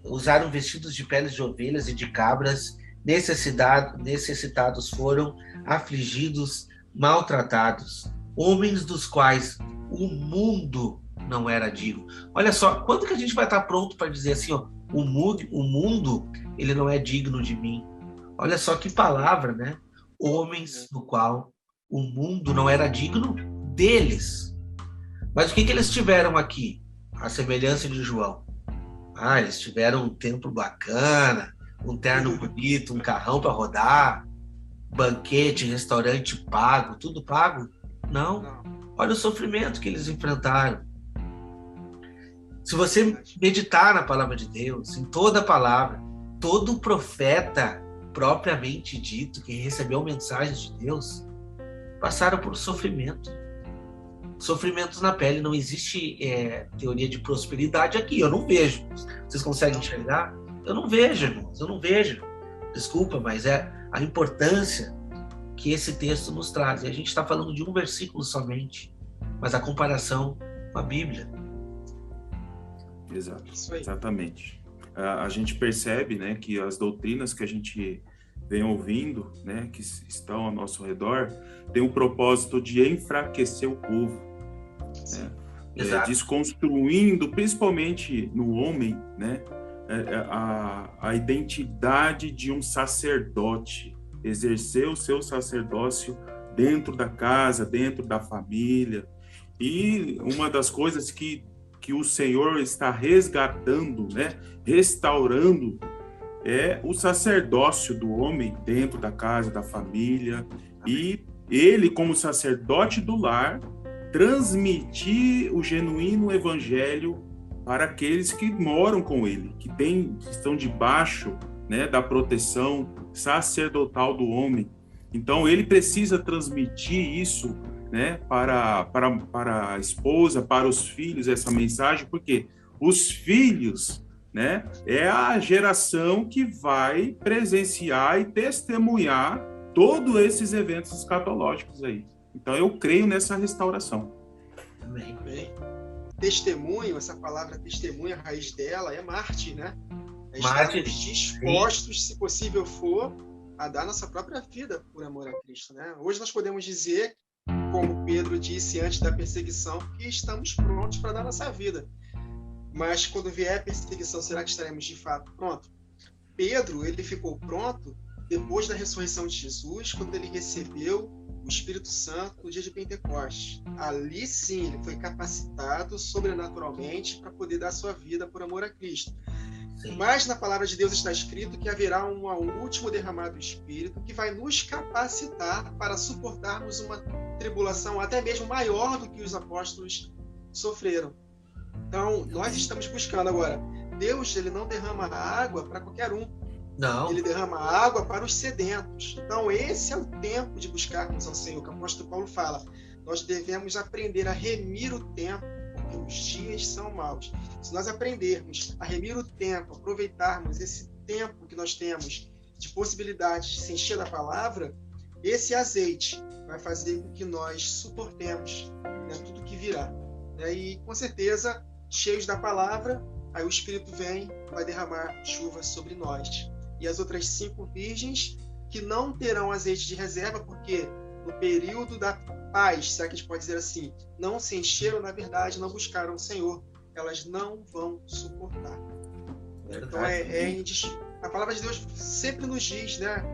usaram vestidos de peles de ovelhas e de cabras, necessitados foram, afligidos, maltratados, homens dos quais o mundo não era digno. Olha só, quando que a gente vai estar pronto para dizer assim, ó, o mundo, ele não é digno de mim? Olha só que palavra, né? Homens do qual o mundo não era digno deles. Mas o que eles tiveram aqui? A semelhança de João. Eles tiveram um templo bacana, um terno bonito, um carrão para rodar, banquete, restaurante pago, tudo pago? Não. Olha o sofrimento que eles enfrentaram. Se você meditar na palavra de Deus, em toda a palavra, todo profeta propriamente dito que recebeu mensagens de Deus passaram por sofrimento. sofrimentos na pele. Não existe teoria de prosperidade aqui. Eu não vejo. Vocês conseguem enxergar? Eu não vejo, irmãos. Eu não vejo. Desculpa, mas é a importância que esse texto nos traz. E a gente está falando de um versículo somente, mas a comparação com a Bíblia. Exato, exatamente. A gente percebe, né, que as doutrinas que a gente vem ouvindo, né, que estão ao nosso redor, tem o propósito de enfraquecer o povo, né? Desconstruindo, principalmente no homem, né, a identidade de um sacerdote, exercer o seu sacerdócio dentro da casa, dentro da família. E uma das coisas que o Senhor está resgatando, né, restaurando, é o sacerdócio do homem dentro da casa, da família. E ele, como sacerdote do lar, transmitir o genuíno evangelho para aqueles que moram com ele, que estão debaixo, né, da proteção sacerdotal do homem. Então, ele precisa transmitir isso, né, para a esposa, para os filhos, essa mensagem, porque os filhos, né, é a geração que vai presenciar e testemunhar todos esses eventos escatológicos aí. Então, eu creio nessa restauração. Amém. Testemunho, essa palavra testemunho, a raiz dela é mártir, né? Estarmos dispostos, se possível for, a dar nossa própria vida por amor a Cristo, né? Hoje nós podemos dizer, como Pedro disse antes da perseguição, que estamos prontos para dar nossa vida. Mas quando vier a perseguição, será que estaremos de fato prontos? Pedro, ele ficou pronto depois da ressurreição de Jesus, quando ele recebeu o Espírito Santo no dia de Pentecostes. Ali sim, ele foi capacitado sobrenaturalmente para poder dar sua vida por amor a Cristo. Sim. Mas na palavra de Deus está escrito que haverá um último derramado do Espírito que vai nos capacitar para suportarmos uma tribulação até mesmo maior do que os apóstolos sofreram. Então, nós estamos buscando agora. Deus, ele não derrama água para qualquer um. Não. Ele derrama água para os sedentos. Então, esse é o tempo de buscarmos ao Senhor, que o apóstolo Paulo fala. Nós devemos aprender a remir o tempo, porque os dias são maus. Se nós aprendermos a remir o tempo, aproveitarmos esse tempo que nós temos de possibilidades de se encher da palavra, esse azeite vai fazer com que nós suportemos, né, tudo que virá. E, com certeza, cheios da palavra, aí o Espírito vem, vai derramar chuva sobre nós. E as outras 5 virgens que não terão azeite de reserva, porque no período da paz, se é que a gente pode dizer assim, não se encheram, na verdade, não buscaram o Senhor, elas não vão suportar. Então, a palavra de Deus sempre nos diz, né?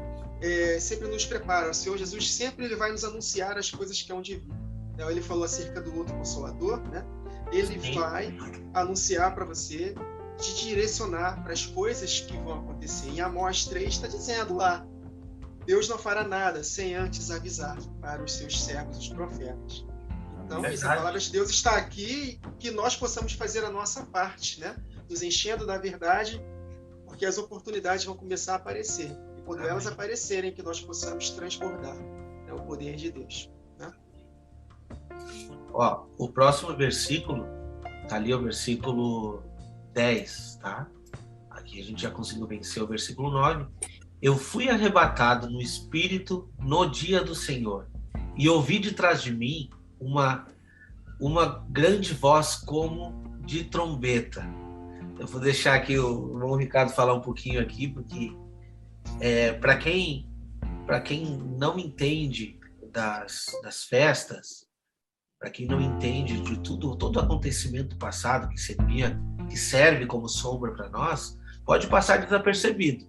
Sempre nos prepara. O Senhor Jesus sempre ele vai nos anunciar as coisas que hão de vir. Então, ele falou acerca do outro Consolador, né? Ele vai anunciar para você, te direcionar para as coisas que vão acontecer. Em Amós 3 está dizendo lá, Deus não fará nada sem antes avisar para os seus servos, os profetas. Então, essa palavra de Deus está aqui, que nós possamos fazer a nossa parte, né? Nos enchendo da verdade, porque as oportunidades vão começar a aparecer. E quando elas aparecerem, que nós possamos transbordar, né, o poder de Deus. Né? Ó, o próximo versículo, tá ali o versículo 10, tá? Aqui a gente já conseguiu vencer o versículo 9. Eu fui arrebatado no Espírito no dia do Senhor, e ouvi de trás de mim uma grande voz como de trombeta. Eu vou deixar aqui o irmão Ricardo falar um pouquinho aqui, porque para quem não entende das festas, para quem não entende de todo acontecimento passado que serve como sombra para nós, pode passar desapercebido.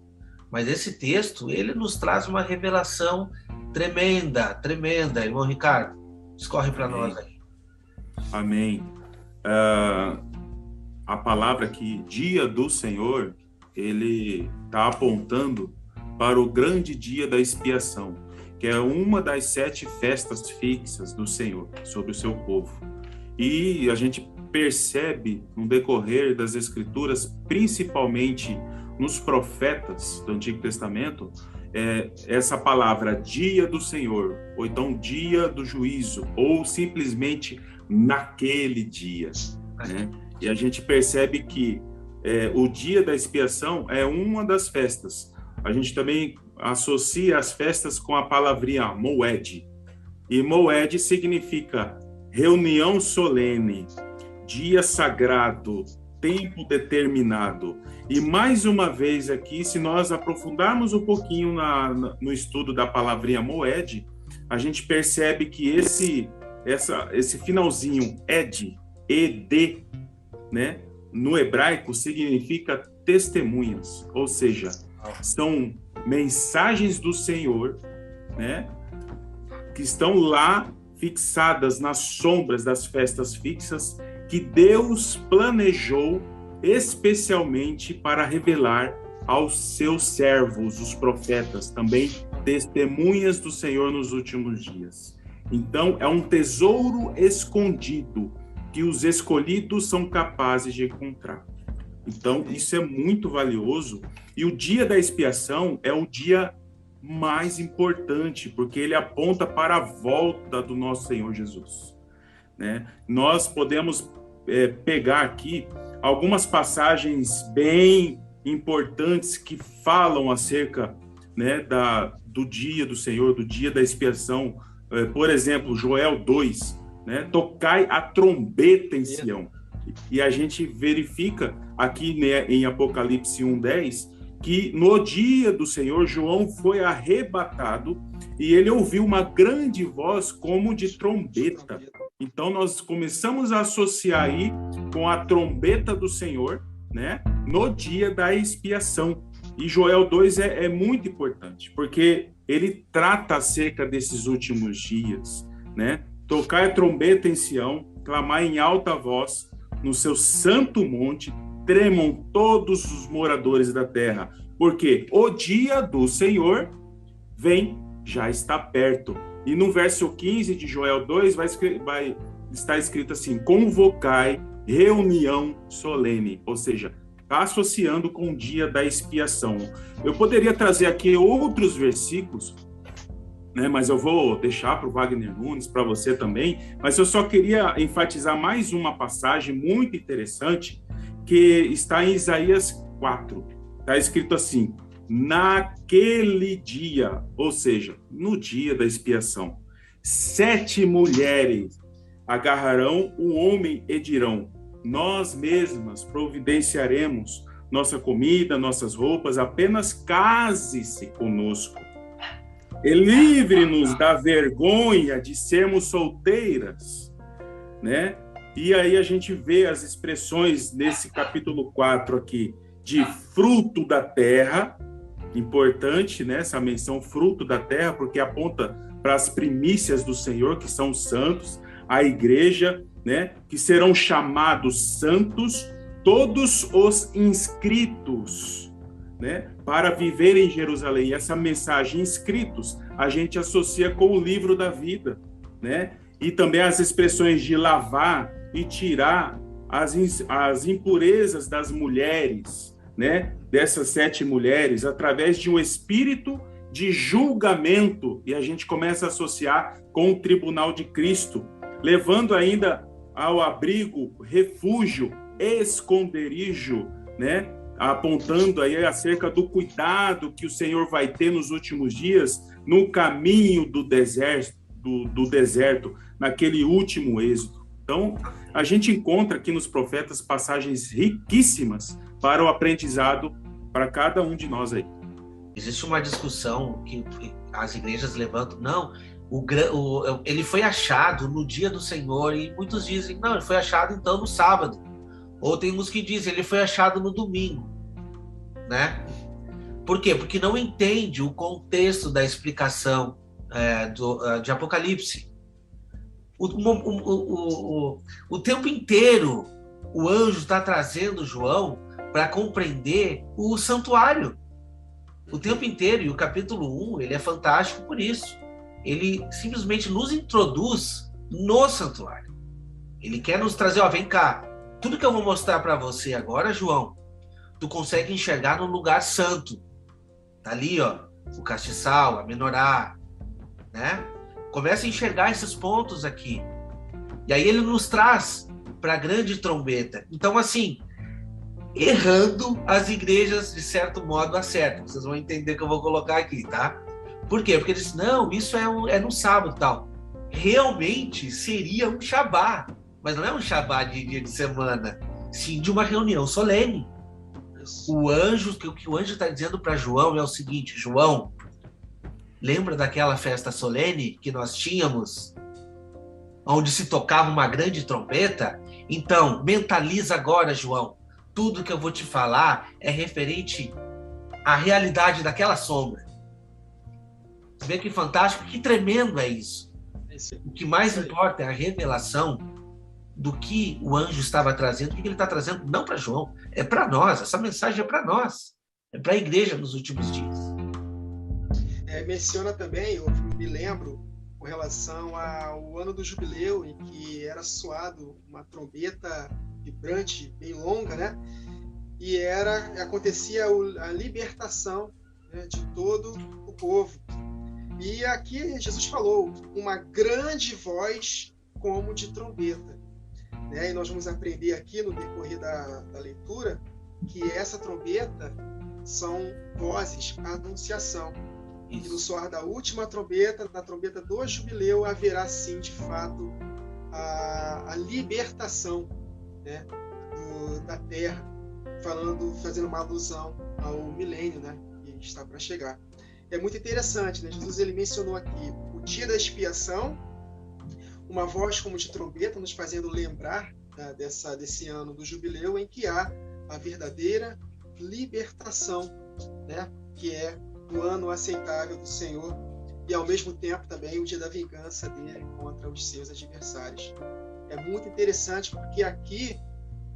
Mas esse texto, ele nos traz uma revelação tremenda. Irmão Ricardo, discorre para nós aí. Amém. A palavra aqui, dia do Senhor, ele está apontando para o grande dia da expiação, que é uma das 7 festas fixas do Senhor sobre o seu povo. E a gente percebe no decorrer das Escrituras, principalmente nos profetas do Antigo Testamento, essa palavra dia do Senhor, ou então dia do juízo, ou simplesmente naquele dia, né? E a gente percebe que o dia da expiação é uma das festas. A gente também associa as festas com a palavrinha Moed. E Moed significa reunião solene, dia sagrado, tempo determinado. E mais uma vez aqui, se nós aprofundarmos um pouquinho no estudo da palavrinha Moed, a gente percebe que esse finalzinho ed, né, no hebraico significa testemunhas, ou seja, são mensagens do Senhor, né, que estão lá fixadas nas sombras das festas fixas, que Deus planejou especialmente para revelar aos seus servos, os profetas, também testemunhas do Senhor nos últimos dias. Então, é um tesouro escondido que os escolhidos são capazes de encontrar. Então, isso é muito valioso. E o dia da expiação é o dia mais importante, porque ele aponta para a volta do nosso Senhor Jesus, né? Nós podemos pegar aqui algumas passagens bem importantes que falam acerca, né, do dia do Senhor, do dia da expiação. Por exemplo, Joel 2, né? Tocai a trombeta em Sião. E a gente verifica aqui, né, em Apocalipse 1:10, que no dia do Senhor, João foi arrebatado e ele ouviu uma grande voz como de trombeta. Então, nós começamos a associar aí com a trombeta do Senhor, né, no dia da expiação. E Joel 2 é muito importante, porque ele trata acerca desses últimos dias, né? Tocai a trombeta em Sião, clamai em alta voz, no seu santo monte, tremam todos os moradores da terra, porque o dia do Senhor vem, já está perto. E no verso 15 de Joel 2 vai estar escrito assim: convocai reunião solene, ou seja, está associando com o dia da expiação. Eu poderia trazer aqui outros versículos, né, mas eu vou deixar para o Wagner Nunes, para você também, mas eu só queria enfatizar mais uma passagem muito interessante, que está em Isaías 4. Está escrito assim: naquele dia, ou seja, no dia da expiação, 7 mulheres agarrarão um homem e dirão: nós mesmas providenciaremos nossa comida, nossas roupas, apenas case-se conosco. E livre-nos da vergonha de sermos solteiras, né? E aí a gente vê as expressões nesse capítulo 4 aqui, de fruto da terra, importante, né, essa menção fruto da terra, porque aponta para as primícias do Senhor, que são santos, a igreja, né, que serão chamados santos, todos os inscritos, né, para viver em Jerusalém. E essa mensagem inscritos a gente associa com o livro da vida, né, e também as expressões de lavar e tirar as impurezas das mulheres, né, dessas 7 mulheres, através de um espírito de julgamento, e a gente começa a associar com o tribunal de Cristo, levando ainda ao abrigo, refúgio, esconderijo, né, apontando aí acerca do cuidado que o Senhor vai ter nos últimos dias, no caminho do deserto, naquele último êxodo. Então, a gente encontra aqui nos profetas passagens riquíssimas para o aprendizado para cada um de nós aí. Existe uma discussão que as igrejas levantam, não, ele foi achado no dia do Senhor, e muitos dizem, não, ele foi achado então no sábado. Ou tem uns que dizem, ele foi achado no domingo, né? Por quê? Porque não entende o contexto da explicação de Apocalipse. O tempo inteiro o anjo está trazendo João para compreender o santuário. O tempo inteiro, e o capítulo 1, ele é fantástico por isso. Ele simplesmente nos introduz no santuário. Ele quer nos trazer, vem cá, tudo que eu vou mostrar para você agora, João, tu consegue enxergar no lugar santo. Tá ali, o castiçal, a menorá, né? Começa a enxergar esses pontos aqui. E aí ele nos traz para a grande trombeta. Então, assim, errando, as igrejas, de certo modo, acertam. Vocês vão entender que eu vou colocar aqui, tá? Por quê? Porque eles dizem, não, isso é no sábado e tal. Realmente seria um Shabá, mas não é um Shabá de dia de semana, sim de uma reunião solene. O que o anjo está dizendo para João é o seguinte: João, lembra daquela festa solene que nós tínhamos, onde se tocava uma grande trombeta? Então, mentaliza agora, João. Tudo que eu vou te falar é referente à realidade daquela sombra. Você vê que fantástico, que tremendo é isso. O que mais importa é a revelação do que o anjo estava trazendo. O que ele está trazendo não para João, é para nós. Essa mensagem é para nós. É para a igreja nos últimos dias. Menciona também, eu me lembro, com relação ao ano do jubileu, em que era soado uma trombeta vibrante, bem longa, né? E acontecia a libertação, né, de todo o povo. E aqui Jesus falou, uma grande voz como de trombeta. Né? E nós vamos aprender aqui no decorrer da leitura que essa trombeta são vozes, a anunciação. E no soar da última trombeta, na trombeta do jubileu, haverá sim, de fato, a libertação, né, da terra, fazendo uma alusão ao milênio, né, que está para chegar. É muito interessante, né? Jesus ele mencionou aqui o dia da expiação, uma voz como de trombeta, nos fazendo lembrar, né, desse ano do jubileu, em que há a verdadeira libertação, né, que é o ano aceitável do Senhor, e ao mesmo tempo também o dia da vingança dele contra os seus adversários. É muito interessante porque aqui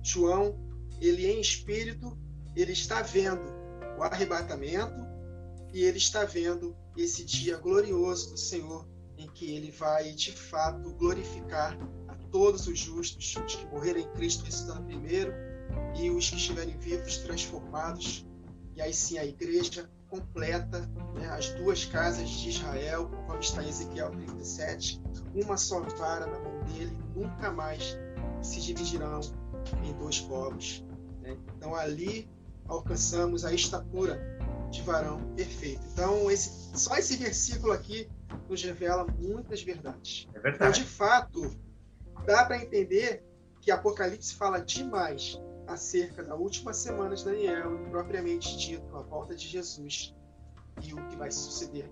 João, ele em espírito, ele está vendo o arrebatamento e ele está vendo esse dia glorioso do Senhor, em que ele vai de fato glorificar a todos os justos, os que morreram em Cristo ressuscitando primeiro e os que estiverem vivos transformados, e aí sim a igreja completa, né, as duas casas de Israel, conforme está em Ezequiel 37, uma só vara na mão dele, nunca mais se dividirão em dois povos. Né? Então ali alcançamos a estatura de varão perfeito. Então só esse versículo aqui nos revela muitas verdades. É verdade. Então, de fato, dá para entender que Apocalipse fala demais acerca da última semana de Daniel, propriamente dito, a volta de Jesus e o que vai suceder